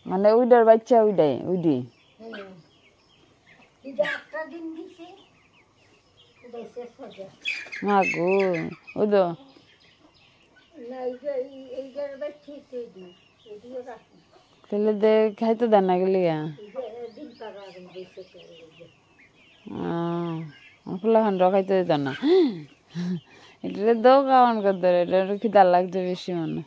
মানে ওইটার বাচ্চা ওইটাই ওইটি মা গো ওই তো তাহলে দে খাইতে দেন না গেলে ফুলাখান খাইতে দিত না এটা দাও খাওয়ান করতে এটা খিদার লাগছে বেশি মানে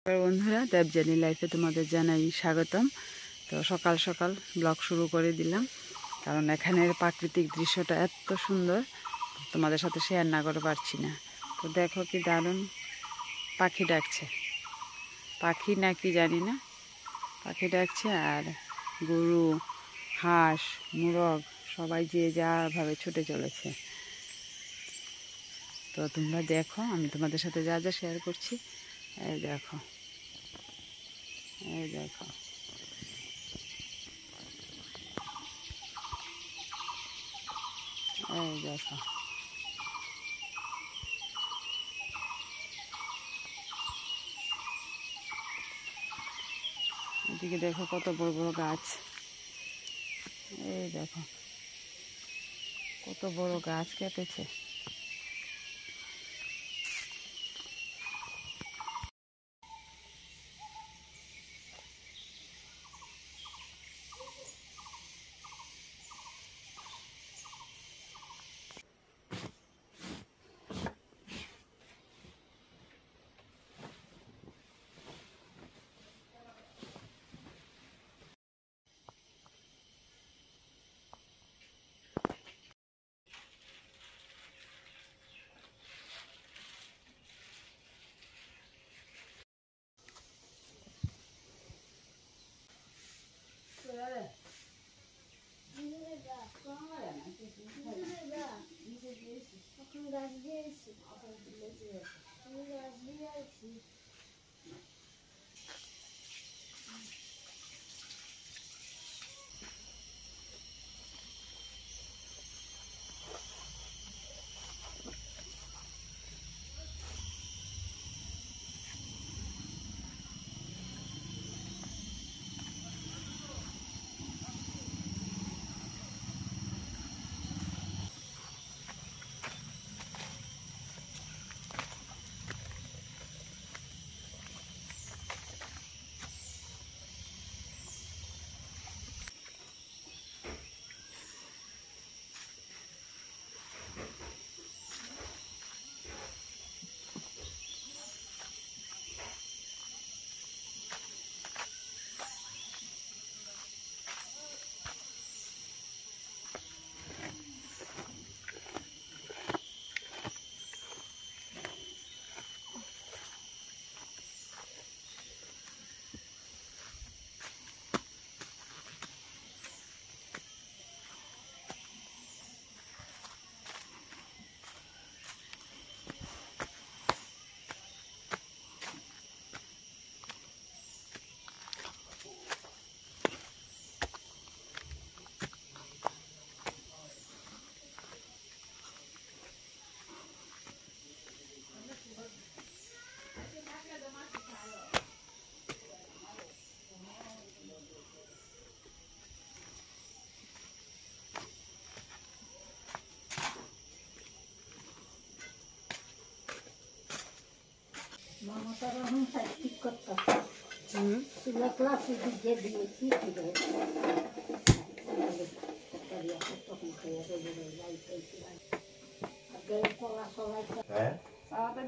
বন্ধুরা দেবযানী লাইফে তোমাদের জানাই স্বাগতম। তো সকাল সকাল ব্লগ শুরু করে দিলাম, কারণ এখানের প্রাকৃতিক দৃশ্যটা এত সুন্দর তোমাদের সাথে শেয়ার না করে পারছি না। তো দেখো কি দারুণ পাখি ডাকছে, পাখি নাকি জানি না, পাখি ডাকছে। আর গরু, হাঁস, মুরগ সবাই যে যাভাবে ছুটে চলেছে। তো তোমরা দেখো, আমি তোমাদের সাথে যা যা শেয়ার করছি। এই দেখো, এই দেখো, এই দেখো, এদিকে দেখো কত বড় বড় গাছ। এই দেখো কত বড় গাছ কেটেছে।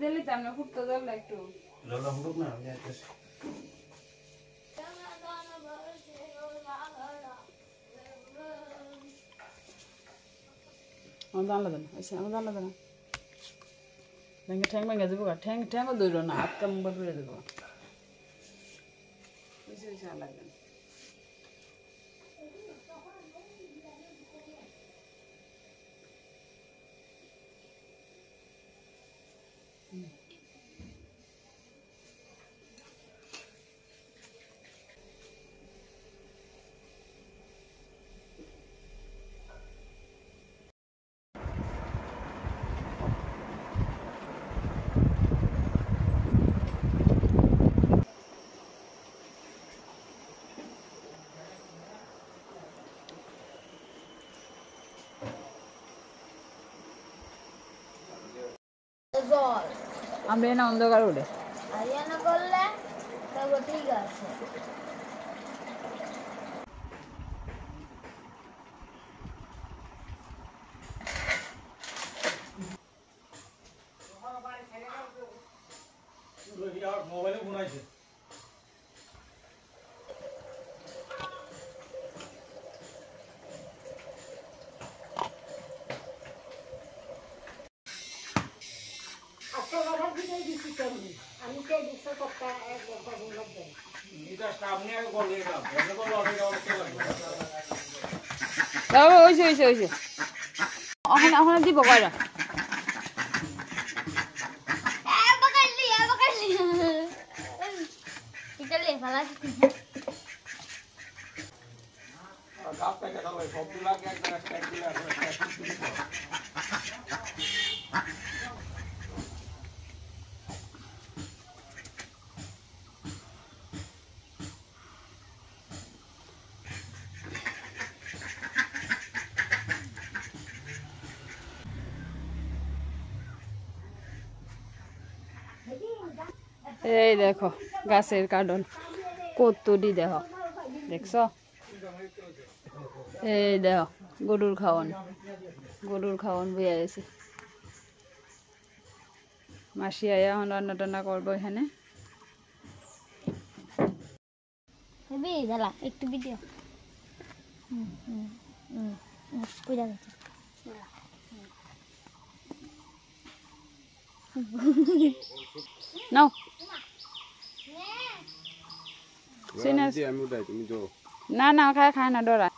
দিলি তো আমরা ফুটতে যাবো একটু আলাদা না আমাদের আলাদা না ভেঙে ঠ্যাং ভেঙে দেবো ঠ্যাং ঠ্যাংও দৌড়ো না হাত কামড় করে দেবো লাগবে না আমরা না অন্ধকার উঠে আরিয়ানা করলে তবে ঠিক আছে মোবাইলে গুনাইছে ওখানে দিব কয়টা এই দেখো গাছের কাঁডন কতটি দেখো দেখছো এই দেখো গরুর খাওয়ান বইয়া গেছে মাসি আয়া এখন রান্না টান্না করবো এখানে একটু ভিডিও নাও না না খায় না ডরা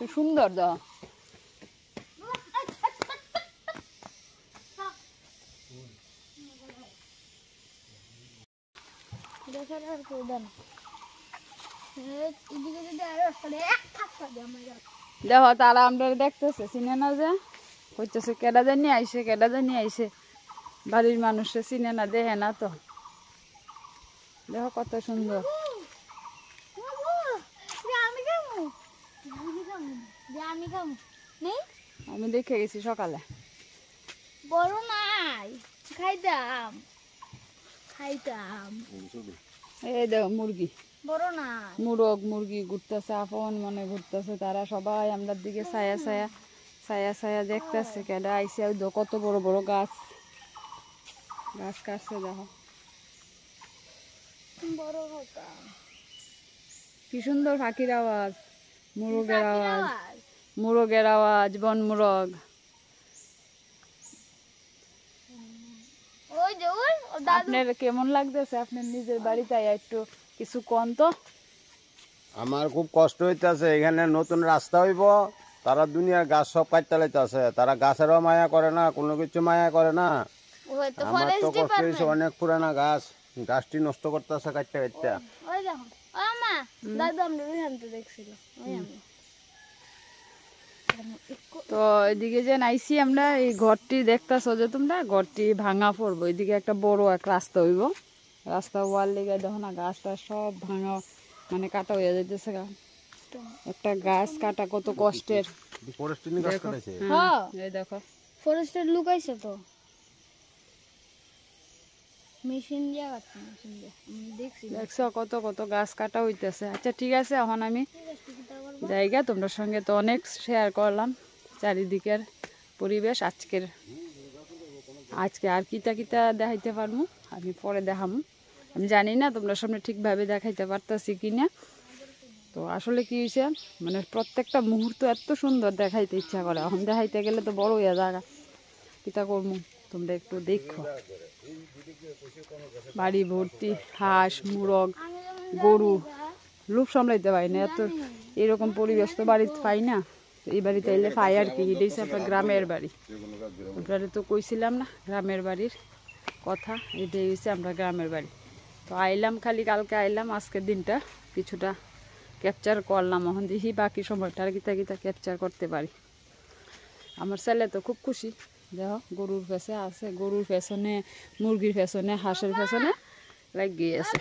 সুন্দর দাও দেখো তারা আমরা দেখতেছে চিনে না যে কইতেছে কেডা জানি আইছে বাড়ির মানুষে চিনে না দেখে না তো দেখো কত সুন্দর আমি দেখে গেছি সকালে বড় নাই খাইতাম এই দেখো মুরগি বড় নাই মুরগি ঘুরতেছে আপন মনে ঘুরতেছে তারা সবাই আমাদের দিকে ছায়া দেখতেছে কেডা আইসে কত বড় বড় গাছ কাটছে দেখো কি সুন্দর পাখির আওয়াজ মুরগের আওয়াজ বন মুরগ আপনার কেমন লাগতেছে আপনার নিজের বাড়িতে একটু কিছু কম তো আমার খুব কষ্ট হইতেছে এখানে নতুন রাস্তা হইব তারা দুনিয়ার গাছ সব কাটতে লাইতেছে তারা গাছেরও মায়া করে না কোনো কিছু মায়া করে না ওই তো আমার তো ফরেস্ট কষ্ট হয়েছে, ডিপার্টমেন্ট। অনেক পুরানা গাছ, গাছটি নষ্ট করতেছে কাটতে কাটতে। ওই দেখো ও মা দাদু আমরা ওইখানতে দেখছিল ওই আমি তো এদিকে যে নাইছি আমরা, এই ঘরটি দেখতেছো যে তোমরা, ঘরটি ভাঙা পড়বো। এদিকে একটা বড় এক রাস্তা হইব, রাস্তা ওয়াল লেগে দেখো না গাছটা সব ভাঙা, মানে কাটা হয়ে যাইতেছে গা। একটা গাছ কাটা কত কষ্টের। ফরেস্টে নিয়ে গাছ দেখো কাটাইছে। হ্যাঁ এই দেখো ফরেস্টের লুকাইছে তো মেশিন দিয়ে কাটছে, মেশিন দিয়ে আমি দেখছি। দেখছো কত কত গাছ কাটা হইতেছে। আচ্ছা ঠিক আছে, এখন আমি জায়গা তোমরা সঙ্গে তো অনেক শেয়ার করলাম চারিদিকের পরিবেশ। আজকে আর কিতা কিতা দেখাইতে পারবো আমি পরে দেখামু। আমি জানি না তোমরা সামনে ঠিকভাবে দেখাইতে পারতাছি কিনা। তো আসলে কি হয়েছে, মানে প্রত্যেকটা মুহূর্ত এত সুন্দর দেখাইতে ইচ্ছা করে, এখন দেখাইতে গেলে তো বড় হইয়া জায়গা, কিতা করবো তোমরা একটু দেখো। বাড়ি ভর্তি হাঁস মুরগ গরু, লোভ সামলাইতে পারি না, এত এরকম পরিবেশ তো বাড়িতে পাই না। এই বাড়িতে এলে পাই আর কি। এটাই আপনার গ্রামের বাড়ি, আপনারা তো কইছিলাম না গ্রামের বাড়ির কথা, এটাই হচ্ছে আমরা গ্রামের বাড়ি। তো আইলাম খালি কালকে আইলাম, আজকের দিনটা কিছুটা ক্যাপচার করলাম। এখন দেখি বাকি সময়টা আর কিতা কিতা ক্যাপচার করতে পারি। আমার ছেলে তো খুব খুশি, দেখো গরুর পেছে আছে, গরুর পেছনে মুরগির পেছনে হাঁসের পেছনে লাগিয়ে আছে।